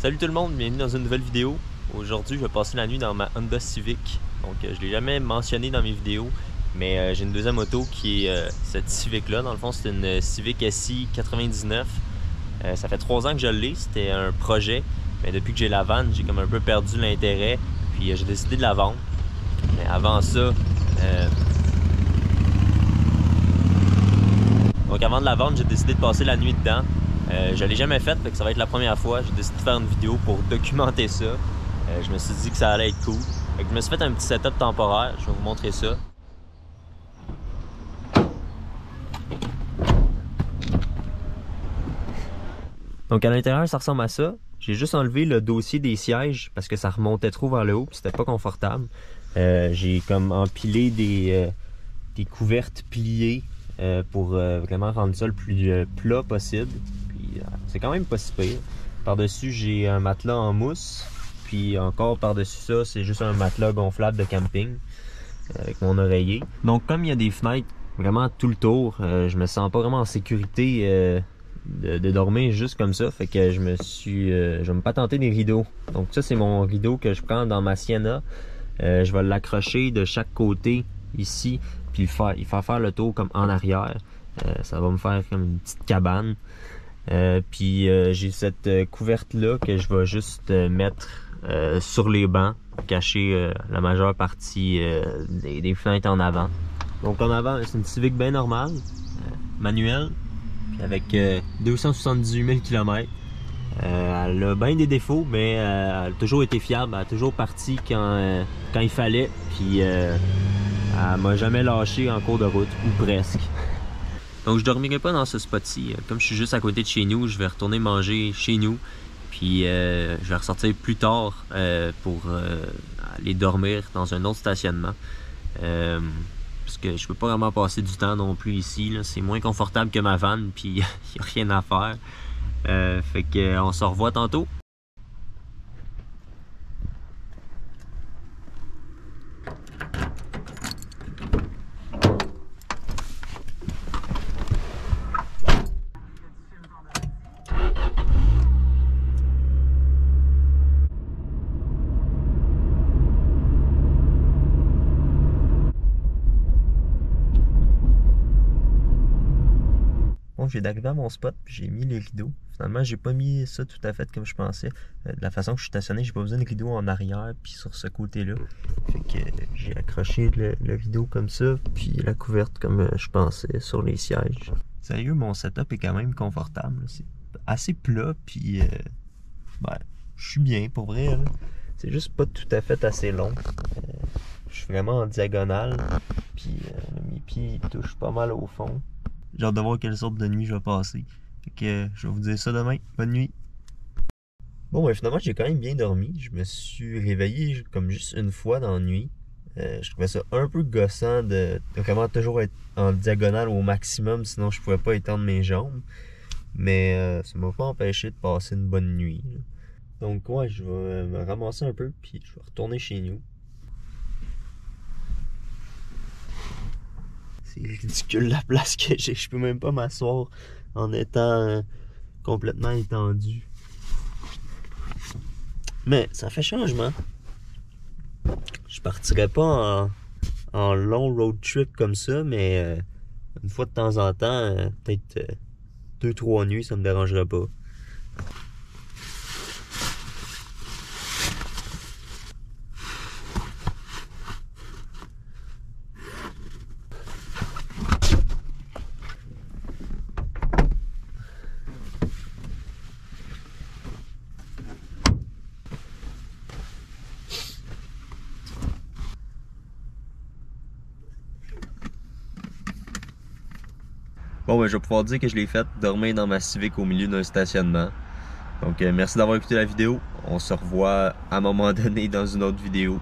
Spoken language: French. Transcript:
Salut tout le monde, bienvenue dans une nouvelle vidéo. Aujourd'hui, je vais passer la nuit dans ma Honda Civic. Donc, je ne l'ai jamais mentionné dans mes vidéos, mais j'ai une deuxième auto qui est cette Civic-là. Dans le fond, c'est une Civic SI 99. Ça fait 3 ans que je l'ai, c'était un projet. Mais depuis que j'ai la vanne, j'ai comme un peu perdu l'intérêt. Puis j'ai décidé de la vendre. Mais avant ça... Donc avant de la vendre, j'ai décidé de passer la nuit dedans. Je ne l'ai jamais faite, fait que ça va être la première fois. J'ai décidé de faire une vidéo pour documenter ça. Je me suis dit que ça allait être cool. Fait que je me suis fait un petit setup temporaire. Je vais vous montrer ça. Donc à l'intérieur, ça ressemble à ça. J'ai juste enlevé le dossier des sièges parce que ça remontait trop vers le haut et c'était pas confortable. J'ai comme empilé des couvertes pliées pour vraiment rendre ça le plus plat possible. C'est quand même pas si pire. Par-dessus, j'ai un matelas en mousse. Puis encore par-dessus ça, c'est juste un matelas gonflable de camping avec mon oreiller. Donc comme il y a des fenêtres vraiment tout le tour, je me sens pas vraiment en sécurité de dormir juste comme ça. Fait que je vais me patenter des rideaux. Donc ça, c'est mon rideau que je prends dans ma Sienna. Je vais l'accrocher de chaque côté ici. Puis il faire le tour comme en arrière. Ça va me faire comme une petite cabane. Puis j'ai cette couverte là que je vais juste mettre sur les bancs, cacher la majeure partie des fenêtres en avant. Donc en avant, c'est une Civic bien normale, manuelle, puis avec 278 000 km. Elle a bien des défauts, mais elle a toujours été fiable, elle a toujours parti quand il fallait, puis elle m'a jamais lâché en cours de route, ou presque. Donc je dormirai pas dans ce spot-ci. Comme je suis juste à côté de chez nous, je vais retourner manger chez nous. Puis je vais ressortir plus tard pour aller dormir dans un autre stationnement. Parce que je peux pas vraiment passer du temps non plus ici. C'est moins confortable que ma vanne, puis il n'y a rien à faire. Fait qu'on se revoit tantôt. Bon, j'ai d'arriver à mon spot, puis j'ai mis les rideaux. Finalement, j'ai pas mis ça tout à fait comme je pensais. De la façon que je suis stationné, j'ai pas besoin de rideaux en arrière, puis sur ce côté-là. Fait que j'ai accroché le rideau comme ça, puis la couverte comme je pensais sur les sièges. Sérieux, mon setup est quand même confortable. C'est assez plat, puis ben, je suis bien pour vrai. C'est juste pas tout à fait assez long. Je suis vraiment en diagonale, puis mes pieds touchent pas mal au fond. J'ai hâte de voir quelle sorte de nuit je vais passer. Fait que je vais vous dire ça demain. Bonne nuit. Bon, ben finalement, j'ai quand même bien dormi. Je me suis réveillé comme juste une fois dans la nuit. Je trouvais ça un peu gossant de vraiment toujours être en diagonale au maximum, sinon je pouvais pas étendre mes jambes. Mais ça m'a pas empêché de passer une bonne nuit. Donc ouais, je vais me ramasser un peu, puis je vais retourner chez nous. C'est ridicule la place que j'ai. Je peux même pas m'asseoir en étant complètement étendu. Mais ça fait changement. Je partirais pas en long road trip comme ça, mais une fois de temps en temps, peut-être 2-3 nuits, ça me dérangerait pas. Bon, ben, je vais pouvoir dire que je l'ai fait dormir dans ma Civic au milieu d'un stationnement. Donc, merci d'avoir écouté la vidéo. On se revoit à un moment donné dans une autre vidéo.